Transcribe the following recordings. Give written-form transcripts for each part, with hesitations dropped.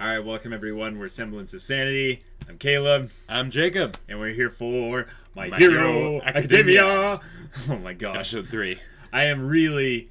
Alright, welcome everyone. We're Semblance of Sanity. I'm Caleb. I'm Jacob. And we're here for My Hero Academia. Oh my gosh. Episode 3. I am really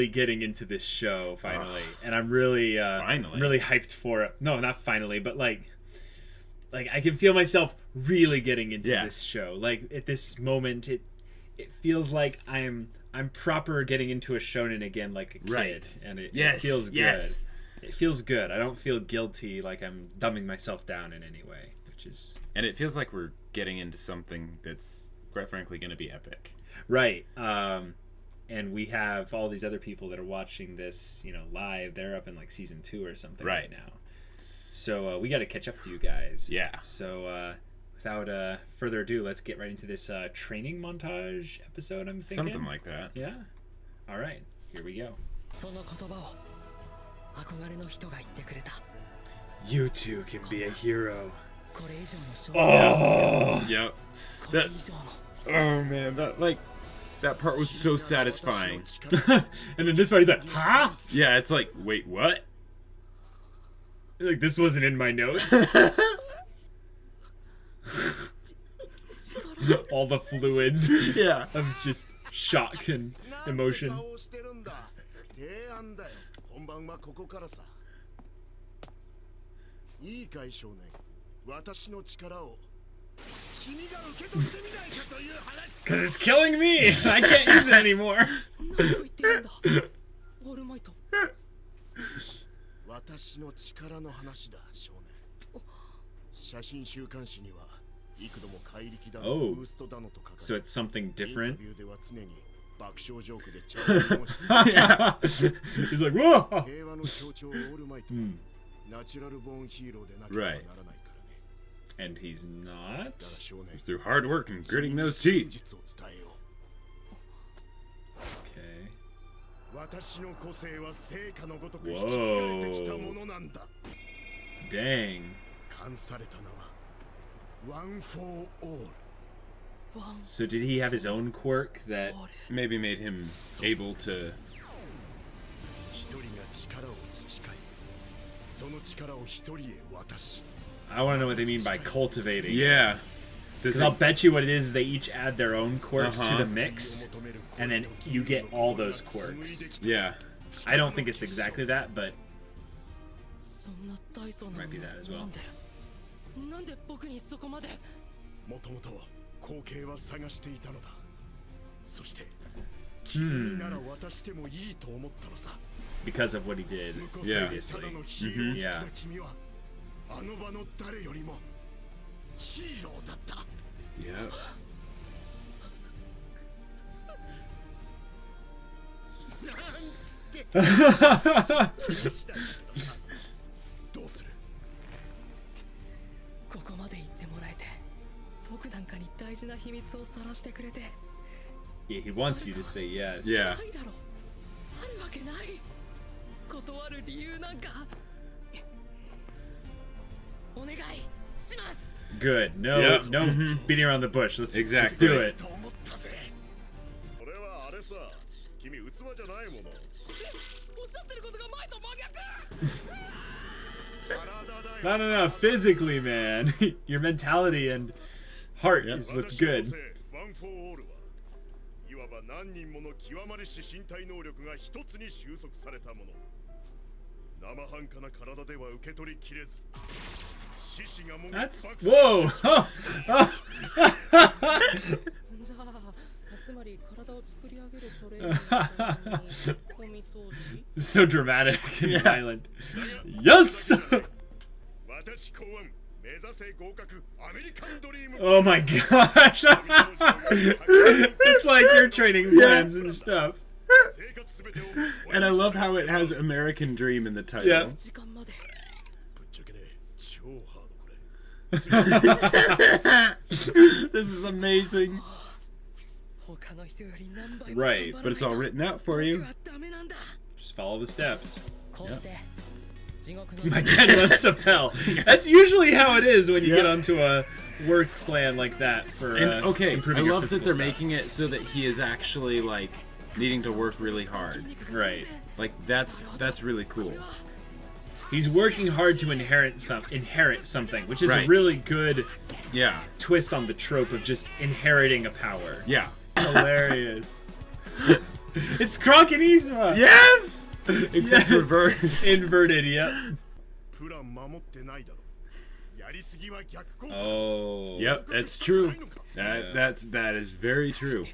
getting into this show, finally. And I'm really really hyped for it. No, not finally, but like I can feel myself really getting into this show. Like, at this moment, it feels like I'm proper getting into a shonen again like a kid. Right. And it feels good. Yes. It feels good. I don't feel guilty like I'm dumbing myself down in any way, which is... And it feels like we're getting into something that's, quite frankly, going to be epic. Right. And we have all these other people that are watching this, live. They're up in, like, Season 2 or something right now. So we got to catch up to you guys. Yeah. So without further ado, let's get right into this training montage episode, I'm thinking. Something like that. Yeah. All right. Here we go. You too can be a hero. Oh! Yep. Oh man, that part was so satisfying. And then this part, he's like, huh? Yeah, it's like, wait, what? Like, this wasn't in my notes. All the fluids of just shock and emotion. Because it's killing me! I can't use it anymore! Oh, so it's something different? Yeah. He's like, whoa! Right. And he's not? It's through hard work and gritting those teeth. Okay. Whoa. Dang. So did he have his own quirk that maybe made him able to... I want to know what they mean by cultivating. Yeah. Because I'll bet you what it is they each add their own quirk to the mix, and then you get all those quirks. Yeah. I don't think it's exactly that, but might be that as well. Because of what he did previously. Mm-hmm. Yeah. Yeah. Yeah, he wants you to say yes. Yeah. Good. No, no beating around the bush. Let's do it. No. Physically, man. Your mentality and heart is what's good. That's... Whoa! So dramatic and violent. Yes! Oh my gosh! It's like your training plans and stuff. And I love how it has American Dream in the title. Yeah. This is amazing. Right, but it's all written out for you. Just follow the steps. Yep. My 10 months of hell. That's usually how it is when you get onto a work plan like that for improving your I love that they're stuff. making it so that he is actually like needing to work really hard. Right. Like that's really cool. He's working hard to inherit something, which is a really good twist on the trope of just inheriting a power. Yeah. Hilarious. It's Kronkinizma! Yes! Except reverse. Inverted, yep. Oh. Yep, that's true. That is very true.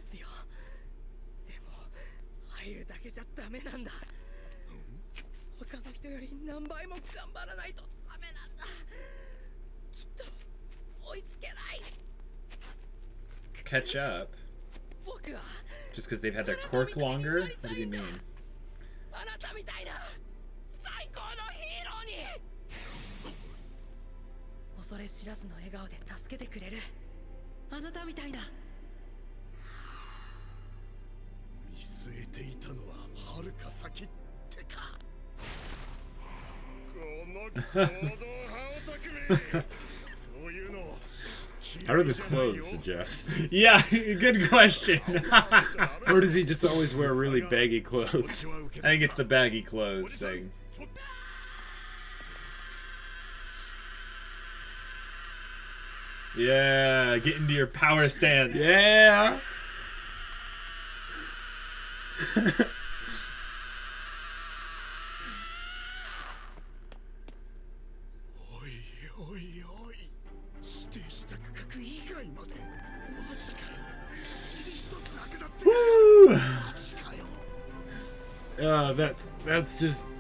Catch up? Just because they've had their quirk longer? What does he mean? How do the clothes suggest? Yeah, good question. Or does he just always wear really baggy clothes? I think it's the baggy clothes thing. Yeah, get into your power stance. Yeah.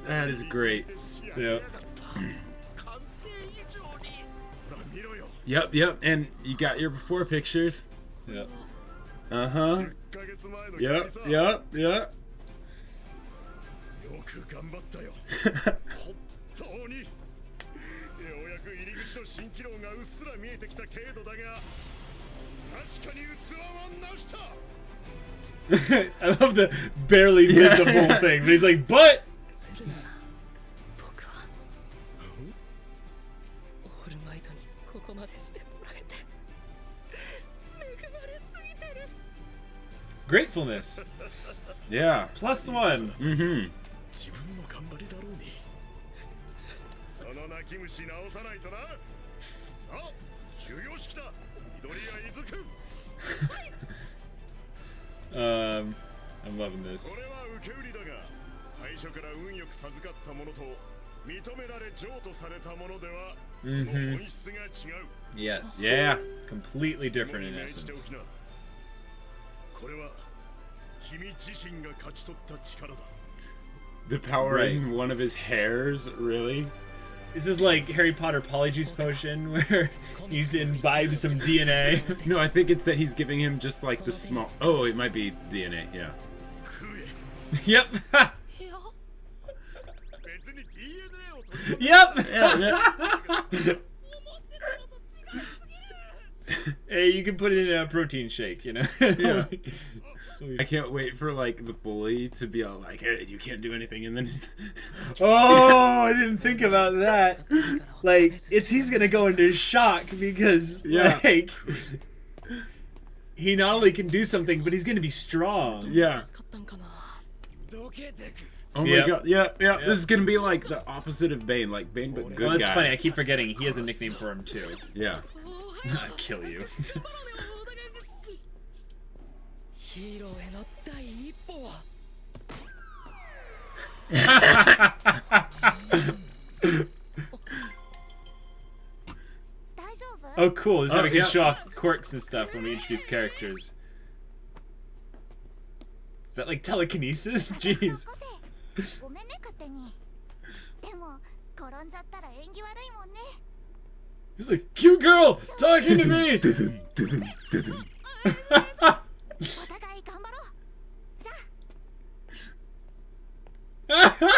That is great. Yep. Yep, and you got your before pictures. Yep. Uh-huh. Yep. I love the barely visible thing. But he's like, but... Gratefulness. Yeah. +1. Mm-hmm. I'm loving this. Mm-hmm. Yes. Yeah. Completely different in essence. The power in one of his hairs, really? This is like Harry Potter Polyjuice Potion, where he's to imbibe some DNA. No, I think it's that he's giving him just like the small... Oh, it might be DNA, yeah. Yep. Yep. Hey, you can put it in a protein shake, you know? Yeah. I can't wait for like the bully to be all like, hey, you can't do anything, and then oh, I didn't think about that. Like, he's gonna go into shock because like he not only can do something, but he's gonna be strong. Yeah. Oh my god, yeah. This is gonna be like the opposite of Bane, like Bane but good guy. Well, it's funny, I keep forgetting he has a nickname for him too. Yeah. I'll kill you. Oh cool, this is how we can show off quirks and stuff when we introduce characters. Is that like telekinesis? Jeez. He's like, cute girl, talking to me!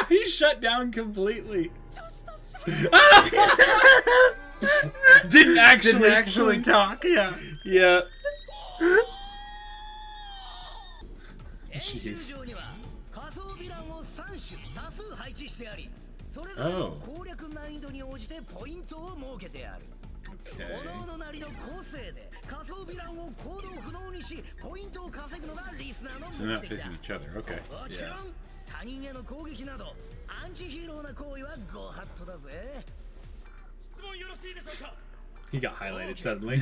He's shut down completely. Didn't actually talk, yeah. Yeah. Jeez. Oh. They're not facing each other, okay. Yeah. He got highlighted suddenly.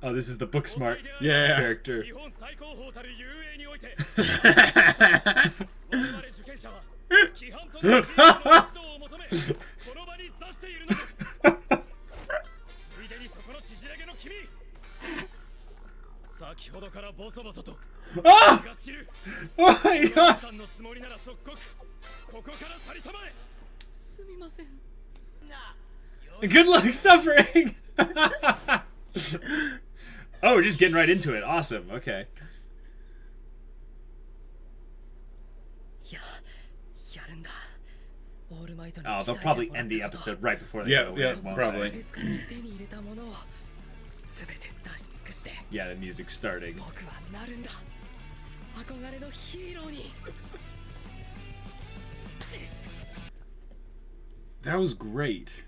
Oh, this is the book smart character. Oh! Oh my god! Good luck suffering! Oh, we're just getting right into it. Awesome. Okay. Oh, they'll probably end the episode right before they go. Yeah, probably. Yeah, the music's starting. That was great.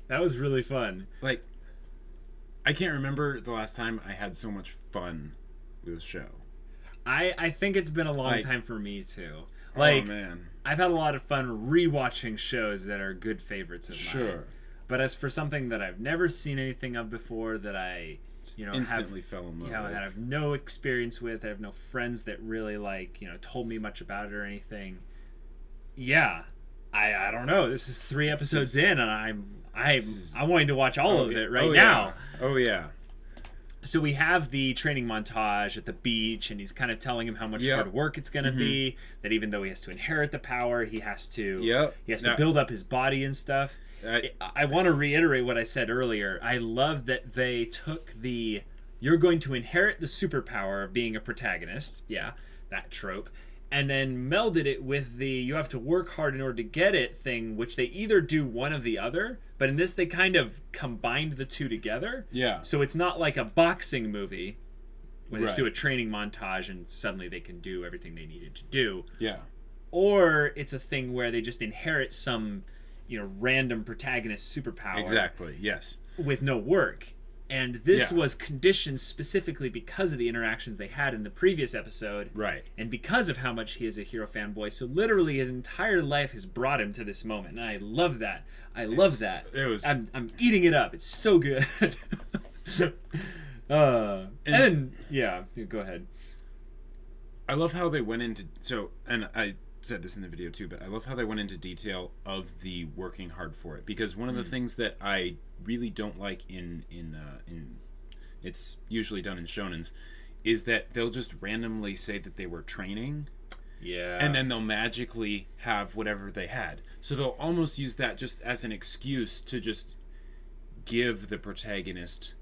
That was really fun. Like, I can't remember the last time I had so much fun with a show. I think it's been a long time for me too. Like, oh man, I've had a lot of fun rewatching shows that are good favorites of mine. But as for something that I've never seen anything of before, that I, instantly fell in love with, that I have no experience with, I have no friends that really told me much about it or anything. Yeah, I don't know. This is 3 episodes in, and I'm wanting to watch all of it now. Oh yeah. So we have the training montage at the beach, and he's kind of telling him how much hard work it's going to be. That even though he has to inherit the power, he has to to build up his body and stuff. I want to reiterate what I said earlier. I love that they took you're going to inherit the superpower of being a protagonist, that trope, and then melded it with the you have to work hard in order to get it thing, which they either do one of the other, but in this they kind of combined the two together. Yeah. So it's not like a boxing movie where they just do a training montage and suddenly they can do everything they needed to do. Yeah. Or it's a thing where they just inherit some, random protagonist superpower. Exactly, yes. With no work. And this was conditioned specifically because of the interactions they had in the previous episode. Right. And because of how much he is a hero fanboy. So literally his entire life has brought him to this moment. And I love that. I'm eating it up. It's so good. And go ahead. I love how they went into... and I said this in the video too, but I love how they went into detail of the working hard for it, because one of the things that I really don't like in it's usually done in shonens is that they'll just randomly say that they were training, and then they'll magically have whatever they had, so they'll almost use that just as an excuse to just give the protagonist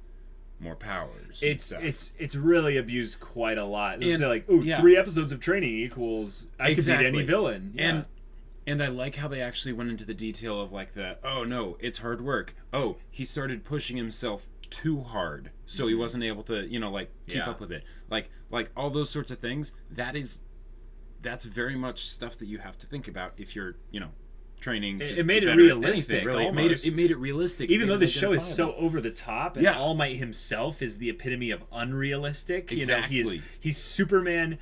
more powers. It's really abused quite a lot. They'll say like, 3 episodes of training equals I could beat any villain. Yeah. And I like how they actually went into the detail of like it's hard work. Oh, he started pushing himself too hard, so he wasn't able to, keep up with it. Like all those sorts of things. That's very much stuff that you have to think about if you're, training. It made it realistic. Really. It made it realistic. Even though the show is so over the top, and All Might himself is the epitome of unrealistic. Exactly. He's Superman,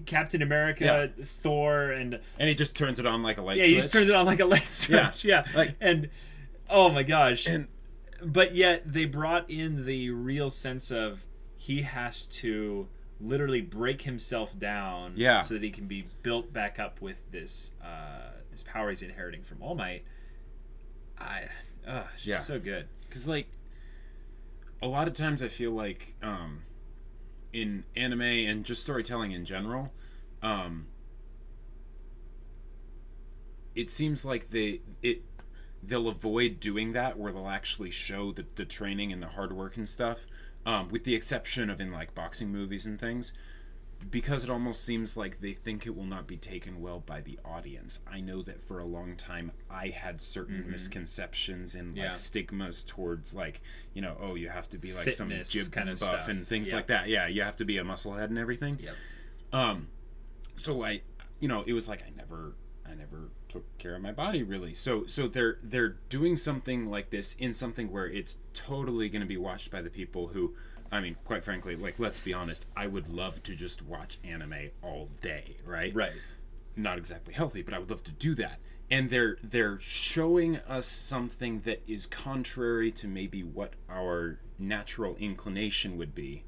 Captain America, Thor, and he just turns it on like a light switch. Yeah, he just turns it on like a light switch. Yeah. And oh my gosh. But yet they brought in the real sense of he has to literally break himself down so that he can be built back up with this this power he's inheriting from All Might. It's just so good. Because a lot of times I feel like in anime and just storytelling in general, it seems like they'll avoid doing that, where they'll actually show the training and the hard work and stuff, with the exception of in like boxing movies and things, because it almost seems like they think it will not be taken well by the audience. I know that for a long time I had certain misconceptions and like stigmas towards you have to be like fitness, some gym kind of buff stuff and things like that. Yeah, you have to be a musclehead and everything. So I, it was like I never took care of my body really. So they're doing something like this in something where it's totally going to be watched by the people who I mean, quite frankly, like, let's be honest, I would love to just watch anime all day, right? Right. Not exactly healthy, but I would love to do that. And they're showing us something that is contrary to maybe what our natural inclination would be.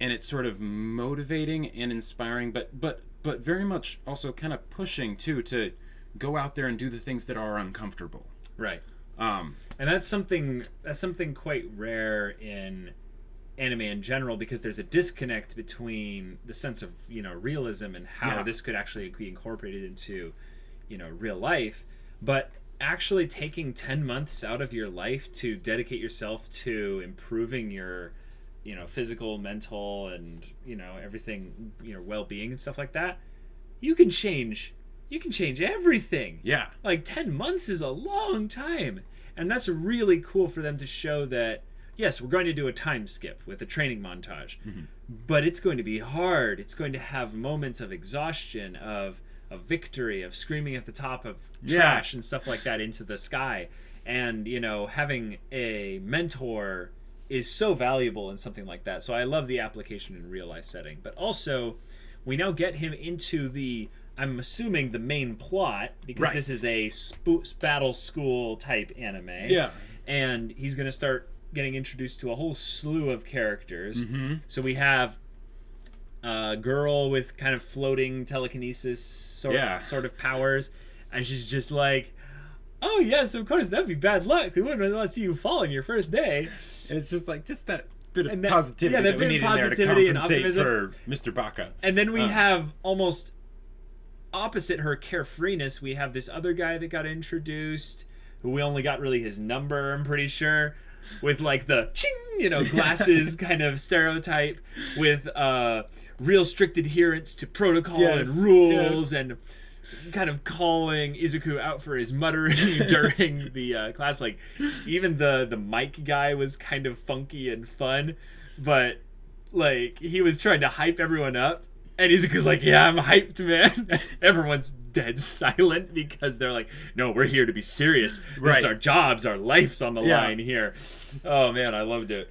And it's sort of motivating and inspiring, but very much also kind of pushing too to go out there and do the things that are uncomfortable. Right. And that's something quite rare in anime in general, because there's a disconnect between the sense of, you know, realism and how this could actually be incorporated into, you know, real life. But actually taking 10 months out of your life to dedicate yourself to improving your, you know, physical, mental, and, you know, everything, you know, well-being and stuff like that, you can change everything. Yeah. Like 10 months is a long time. And that's really cool for them to show that, yes, we're going to do a time skip with a training montage, but it's going to be hard. It's going to have moments of exhaustion, of victory, of screaming at the top of trash and stuff like that into the sky. And, you know, having a mentor is so valuable in something like that. So I love the application in real life setting. But also, we now get him into the, I'm assuming, the main plot, because this is a battle school type anime. Yeah. And he's going to start getting introduced to a whole slew of characters. So we have a girl with kind of floating telekinesis sort of powers, and she's just like, oh yes, of course, that'd be bad luck. We wouldn't want to see you fall on your first day. And it's just like, just that bit of positivity that we need in there to compensate for Mr. Baka. And then we have, almost opposite her carefreeness, we have this other guy that got introduced, who we only got really his number, I'm pretty sure, with like the ching, you know, glasses kind of stereotype, with real strict adherence to protocol and rules, and kind of calling Izuku out for his muttering during the class. Like, even the mic guy was kind of funky and fun, but like, he was trying to hype everyone up, and Izuku's like, yeah, I'm hyped, man. Everyone's dead silent, because they're like, no, we're here to be serious. This is our jobs, our life's on the line here. Oh man, I loved it.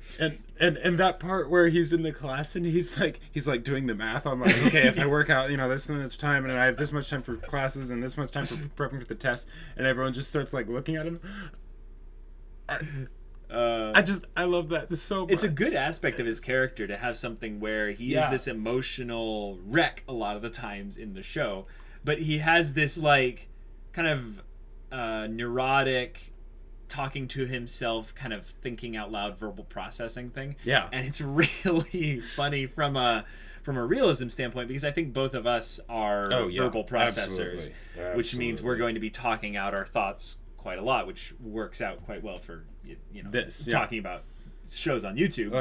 And that part where he's in the class and he's like doing the math on, like, okay, if I work out, you know, this much time, and I have this much time for classes and this much time for prepping for the test, and everyone just starts like looking at him. I love that so much. It's a good aspect of his character to have something where he is this emotional wreck a lot of the times in the show, but he has this like kind of neurotic, talking to himself, kind of thinking out loud, verbal processing thing. Yeah. And it's really funny from a realism standpoint, because I think both of us are verbal processors, which means we're going to be talking out our thoughts quite a lot, which works out quite well for, you know, talking about shows on YouTube.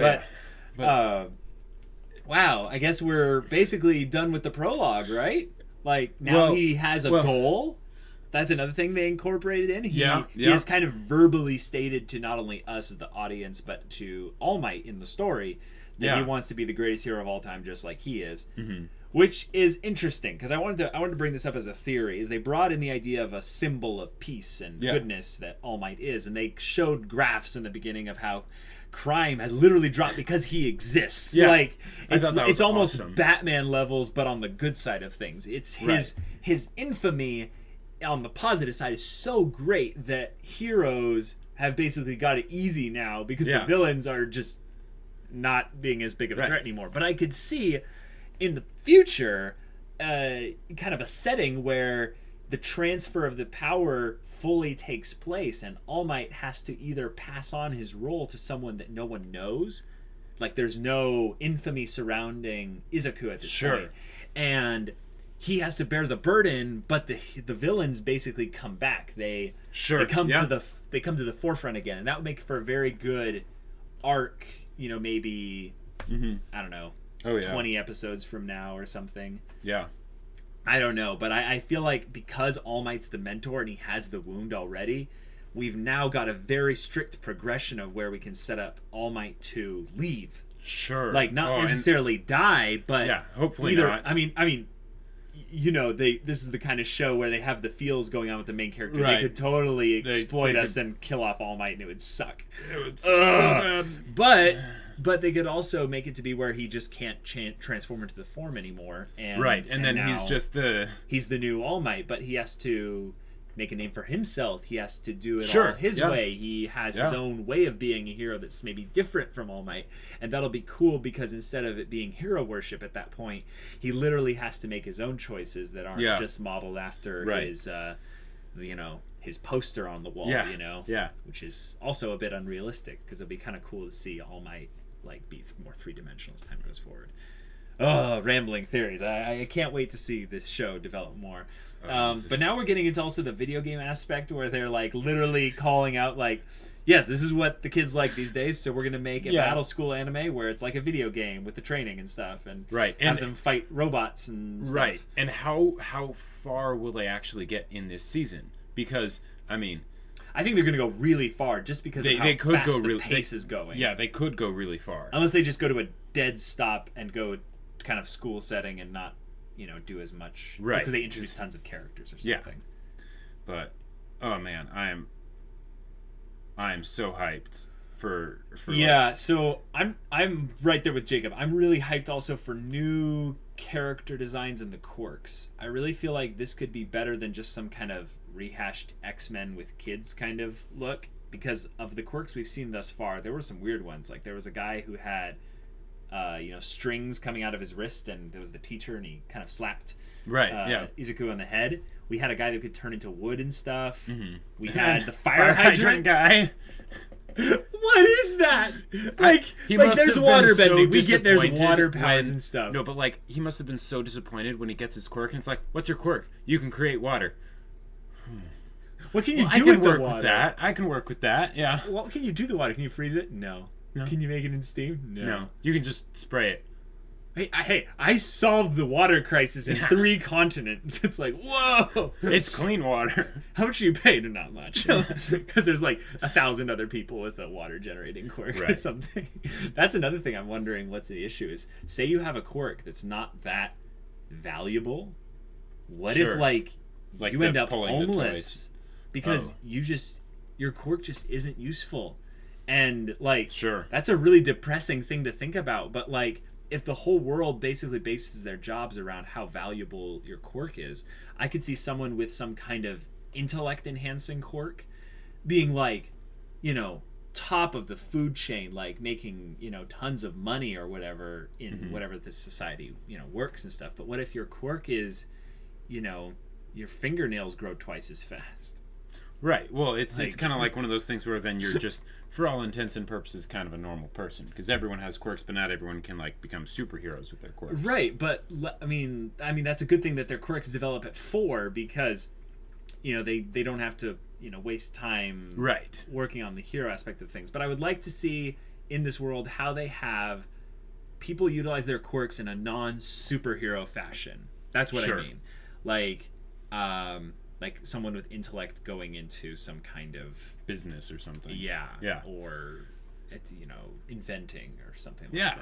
Wow, I guess we're basically done with the prologue, right? Like, now he has a goal. That's another thing they incorporated in. He has kind of verbally stated to not only us as the audience, but to All Might in the story, that he wants to be the greatest hero of all time, just like he is. Which is interesting, because I wanted to bring this up as a theory. Is they brought in the idea of a symbol of peace and goodness that All Might is, and they showed graphs in the beginning of how crime has literally dropped because he exists. Like, it's almost Batman levels, but on the good side of things. It's his infamy on the positive side is so great that heroes have basically got it easy now, because the villains are just not being as big of a threat anymore. But I could see in the future kind of a setting where the transfer of the power fully takes place, and All Might has to either pass on his role to someone that no one knows, like there's no infamy surrounding Izuku at this point, and he has to bear the burden, but the villains basically come back. They come to the forefront again, and that would make for a very good arc. You know, maybe I don't know, 20 episodes from now or something. Yeah, I don't know, but I feel like because All Might's the mentor and he has the wound already, we've now got a very strict progression of where we can set up All Might to leave. Sure, like not necessarily die, but hopefully not. I mean. this is the kind of show where they have the feels going on with the main character. Right. They could totally exploit us and kill off All Might, and it would suck. It would so bad. But they could also make it to be where he just can't transform into the form anymore. And then he's the new All Might, but he has to make a name for himself. He has to do it all his way. He has his own way of being a hero that's maybe different from All Might, and that'll be cool because instead of it being hero worship at that point, he literally has to make his own choices that aren't just modeled after his his poster on the wall, which is also a bit unrealistic because it'll be kind of cool to see All Might like be more three-dimensional as time goes forward. Oh, rambling theories. I can't wait to see this show develop more. But now we're getting into also the video game aspect where they're like literally calling out like, yes, this is what the kids like these days, so we're going to make a battle school anime where it's like a video game with the training and stuff, and have them fight robots and stuff. Right. And how far will they actually get in this season? Because, I mean, I think they're going to go really far just because of how fast the pace is going. Yeah, they could go really far. Unless they just go to a dead stop and go kind of school setting and not do as much, because they introduce tons of characters or something. But oh man, I am so hyped for so I'm right there with Jacob. I'm really hyped also for new character designs and the quirks. I really feel like this could be better than just some kind of rehashed X-Men with kids kind of look, because of the quirks we've seen thus far. There were some weird ones. Like there was a guy who had strings coming out of his wrist, and there was the teacher, and he kind of slapped Izuku on the head. We had a guy that could turn into wood and stuff. Mm-hmm. We had the fire hydrant guy. What is that? There's water bending. We get there's water powers and stuff. No, but like he must have been so disappointed when he gets his quirk, and it's like, what's your quirk? You can create water. What can you do with the water? I can work with that. Yeah. What can you do with the water? Can you freeze it? No. Can you make it in steam? No. You can just spray it. Hey, I solved the water crisis in 3 continents. It's like, whoa! It's clean water. How much you paid? Not much. Because there's like 1,000 other people with a water generating quirk or something. That's another thing I'm wondering what's the issue is. Say you have a quirk that's not that valuable. What if you end up homeless because your quirk just isn't useful? And that's a really depressing thing to think about. But if the whole world basically bases their jobs around how valuable your quirk is, I could see someone with some kind of intellect enhancing quirk being top of the food chain, making tons of money or whatever in whatever this society works and stuff. But what if your quirk is your fingernails grow twice as fast? Right. Well, it's kind of like one of those things where then you're just, for all intents and purposes, kind of a normal person, because everyone has quirks, but not everyone can become superheroes with their quirks. Right. But I mean that's a good thing that their quirks develop at 4 because they don't have to waste time working on the hero aspect of things. But I would like to see in this world how they have people utilize their quirks in a non-superhero fashion. That's what I mean. Like someone with intellect going into some kind of business or something. Yeah. Or inventing or something like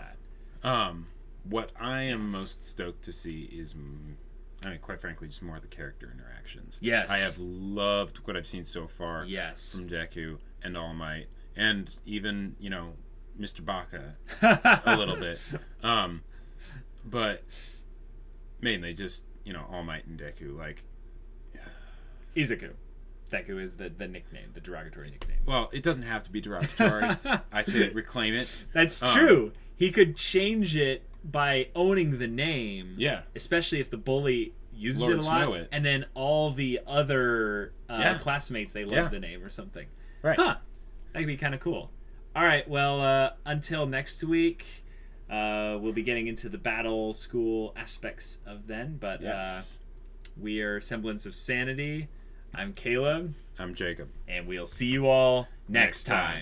that. What I am most stoked to see is, quite frankly, just more of the character interactions. Yes. I have loved what I've seen so far. Yes. From Deku and All Might, and even Mr. Baka a little bit. But mainly just All Might and Deku Izuku. Deku is the nickname, the derogatory nickname. Well, it doesn't have to be derogatory. I say reclaim it. That's true. He could change it by owning the name. Yeah. Especially if the bully uses it a lot. And then all the other classmates, they love the name or something. Right. Huh. That could be kind of cool. All right. Well, until next week, we'll be getting into the battle school aspects of then. But we are Semblance of Sanity. I'm Caleb. I'm Jacob. And we'll see you all next time.